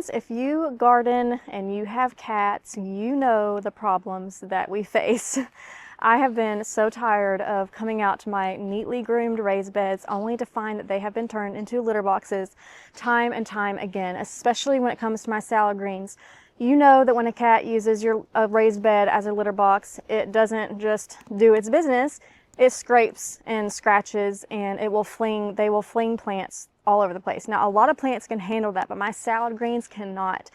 friends, if you garden and you have cats, you know the problems that we face. I have been so tired of coming out to my neatly groomed raised beds only to find that they have been turned into litter boxes time and time again, especially when it comes to my salad greens. You know that when a cat uses a raised bed as a litter box, it doesn't just do its business, it scrapes and scratches, and they will fling plants all over the place. Now, a lot of plants can handle that, but my salad greens cannot.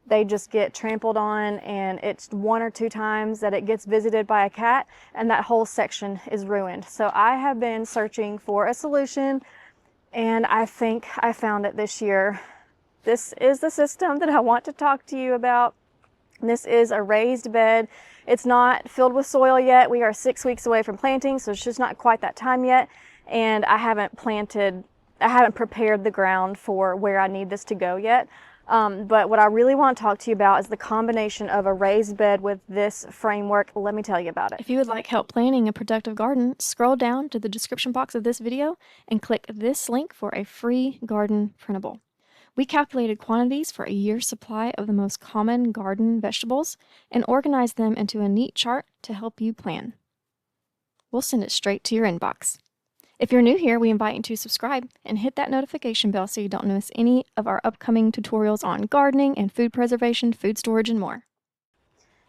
They just get trampled on, and it's 1 or 2 times that it gets visited by a cat and that whole section is ruined. So I have been searching for a solution, and I think I found it this year. This is the system that I want to talk to you about. This is a raised bed. It's not filled with soil yet. We are 6 weeks away from planting, so it's just not quite that time yet. And I haven't prepared the ground for where I need this to go yet. But what I really want to talk to you about is the combination of a raised bed with this framework. Let me tell you about it. If you would like help planning a productive garden, scroll down to the description box of this video and click this link for a free garden printable. We calculated quantities for a year's supply of the most common garden vegetables and organized them into a neat chart to help you plan. We'll send it straight to your inbox. If you're new here, we invite you to subscribe and hit that notification bell so you don't miss any of our upcoming tutorials on gardening and food preservation, food storage, and more.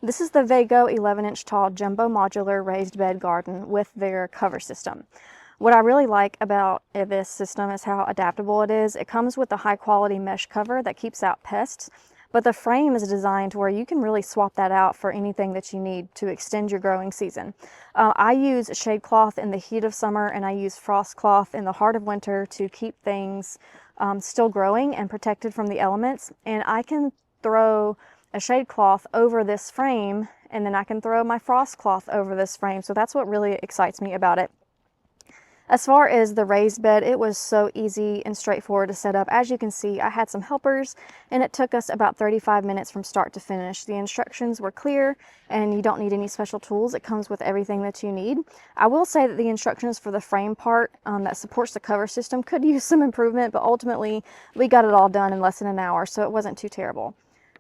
This is the Vago 11-inch tall jumbo modular raised bed garden with their cover system. What I really like about this system is how adaptable it is. It comes with a high quality mesh cover that keeps out pests, but the frame is designed to where you can really swap that out for anything that you need to extend your growing season. I use shade cloth in the heat of summer, and I use frost cloth in the heart of winter to keep things still growing and protected from the elements. And I can throw a shade cloth over this frame, and then I can throw my frost cloth over this frame. So that's what really excites me about it. As far as the raised bed, it was so easy and straightforward to set up. As you can see, I had some helpers, and it took us about 35 minutes from start to finish. The instructions were clear, and you don't need any special tools. It comes with everything that you need. I will say that the instructions for the frame part that supports the cover system could use some improvement, but ultimately we got it all done in less than an hour, so it wasn't too terrible.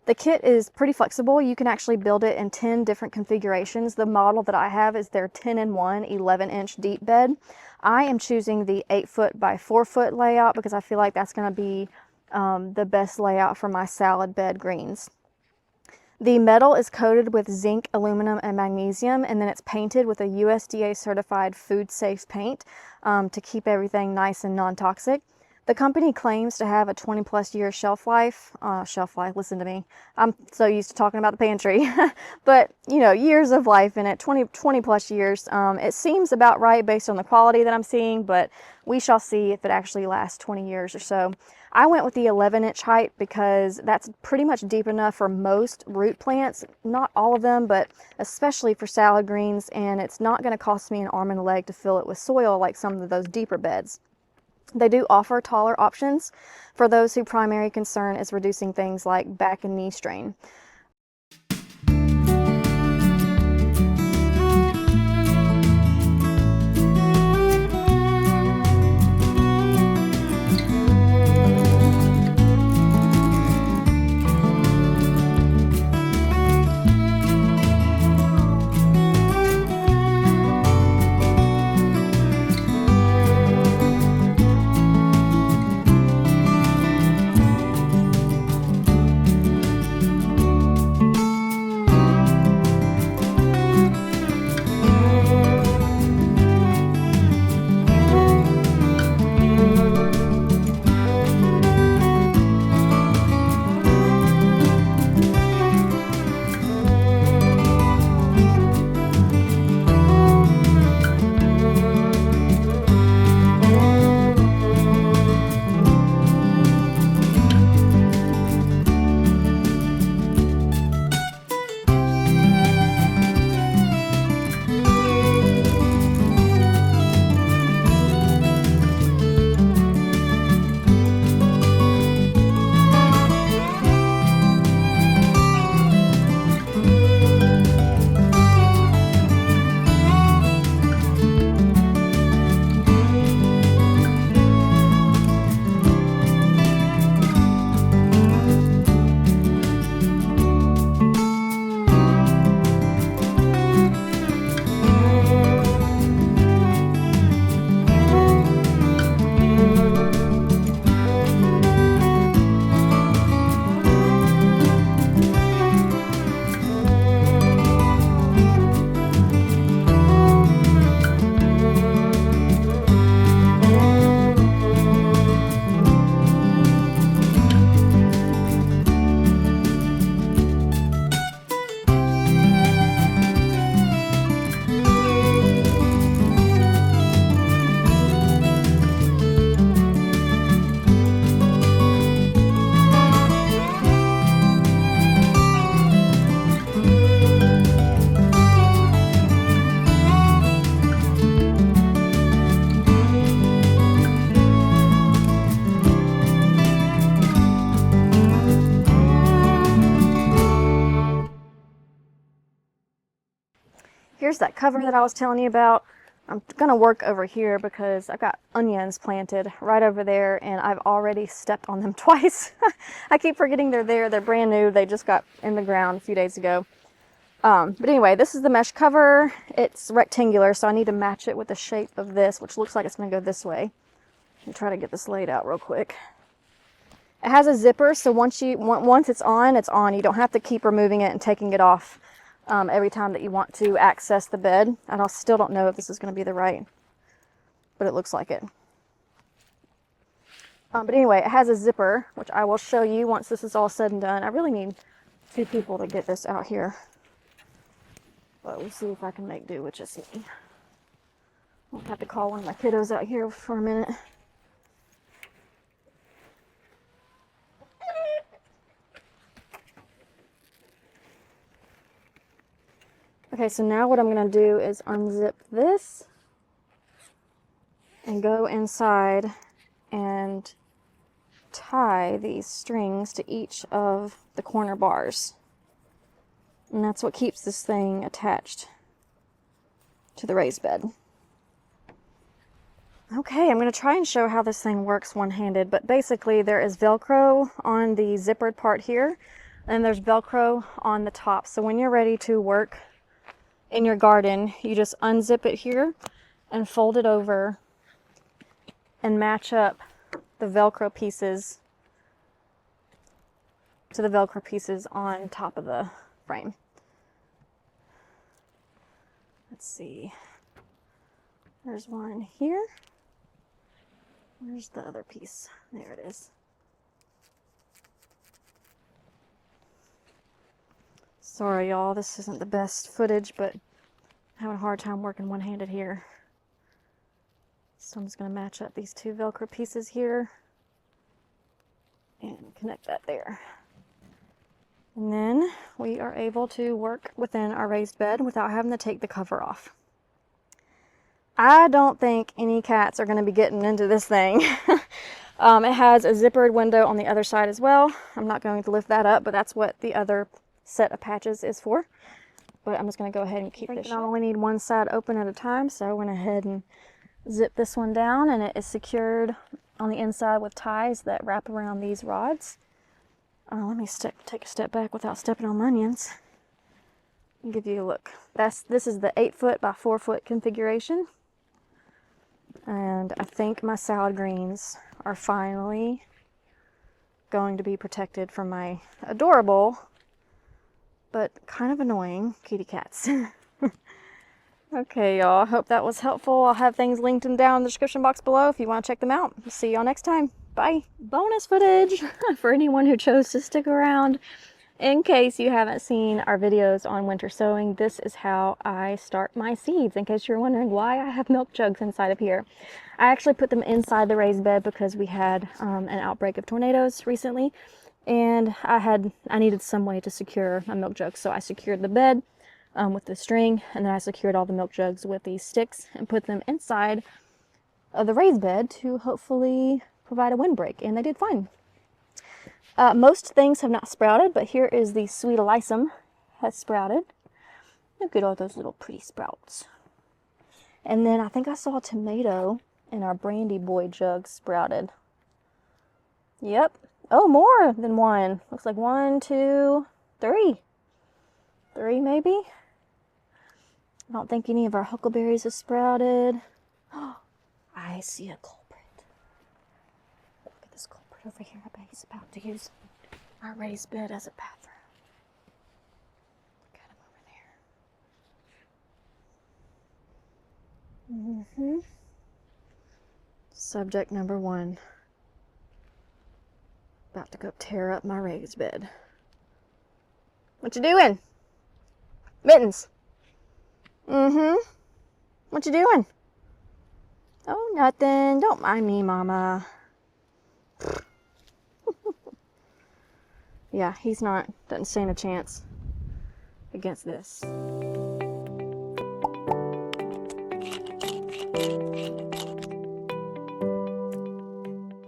The kit is pretty flexible. You can actually build it in 10 different configurations. The model that I have is their 10-in-1 11-inch deep bed. I am choosing the 8-foot by 4-foot layout because I feel like that's going to be the best layout for my salad bed greens. The metal is coated with zinc, aluminum, and magnesium, and then it's painted with a USDA certified food safe paint to keep everything nice and non-toxic. The company claims to have a 20+ year shelf life. Listen to me. I'm so used to talking about the pantry. But, you know, years of life in it, 20+ years. It seems about right based on the quality that I'm seeing, but we shall see if it actually lasts 20 years or so. I went with the 11-inch height because that's pretty much deep enough for most root plants. Not all of them, but especially for salad greens, and it's not going to cost me an arm and a leg to fill it with soil like some of those deeper beds. They do offer taller options for those whose primary concern is reducing things like back and knee strain. here's that cover that I was telling you about. I'm gonna work over here because I've got onions planted right over there and I've already stepped on them twice. I keep forgetting they're there. They're brand new. They just got in the ground a few days ago. But anyway, this is the mesh cover. It's rectangular, so I need to match it with the shape of this, which looks like it's gonna go this way. Let me try to get this laid out real quick. It has a zipper, so once it's on. You don't have to keep removing it and taking it off every time that you want to access the bed. And I still don't know if this is going to be the right, but it looks like it. But anyway, it has a zipper, which I will show you once this is all said and done. I really need 2 people to get this out here, but we'll see if I can make do with just me. I'll have to call one of my kiddos out here for a minute. Okay, so now what I'm going to do is unzip this and go inside and tie these strings to each of the corner bars. And that's what keeps this thing attached to the raised bed. Okay, I'm going to try and show how this thing works one-handed, but basically there is Velcro on the zippered part here, and there's Velcro on the top. So when you're ready to work in your garden, you just unzip it here and fold it over and match up the Velcro pieces to the Velcro pieces on top of the frame. Let's see. There's one here. Where's the other piece? There it is. Sorry, y'all, this isn't the best footage, but I'm having a hard time working one-handed here. So I'm just going to match up these 2 Velcro pieces here and connect that there. And then we are able to work within our raised bed without having to take the cover off. I don't think any cats are going to be getting into this thing. It has a zippered window on the other side as well. I'm not going to lift that up, but that's what the other set of patches is for. But I'm just going to go ahead and keep this shut. I only need one side open at a time, so I went ahead and zip this one down, and it is secured on the inside with ties that wrap around these rods. Let me take a step back without stepping on my onions and give you a look. This is the 8-foot by 4-foot configuration, and I think my salad greens are finally going to be protected from my adorable but kind of annoying kitty cats. Okay, y'all, I hope that was helpful. I'll have things linked down in the description box below if you want to check them out. See y'all next time. Bye. Bonus footage for anyone who chose to stick around. In case you haven't seen our videos on winter sowing, this is how I start my seeds. In case you're wondering why I have milk jugs inside of here. I actually put them inside the raised bed because we had an outbreak of tornadoes recently, and I needed some way to secure my milk jugs. So I secured the bed with the string, and then I secured all the milk jugs with these sticks and put them inside of the raised bed to hopefully provide a windbreak, and they did fine. Most things have not sprouted, but here is the sweet alyssum has sprouted. Look at all those little pretty sprouts. And then I think I saw a tomato in our brandy boy jug sprouted. Yep. Oh, more than one. Looks like 1, 2, 3. 3 maybe. I don't think any of our huckleberries have sprouted. Oh, I see a culprit. Look at this culprit over here. I bet he's about to use our raised bed as a bathroom. Look at him over there. Subject number 1. About to go tear up my raised bed. What you doing? Mittens. What you doing? Oh, nothing. Don't mind me, Mama. Yeah, doesn't stand a chance against this.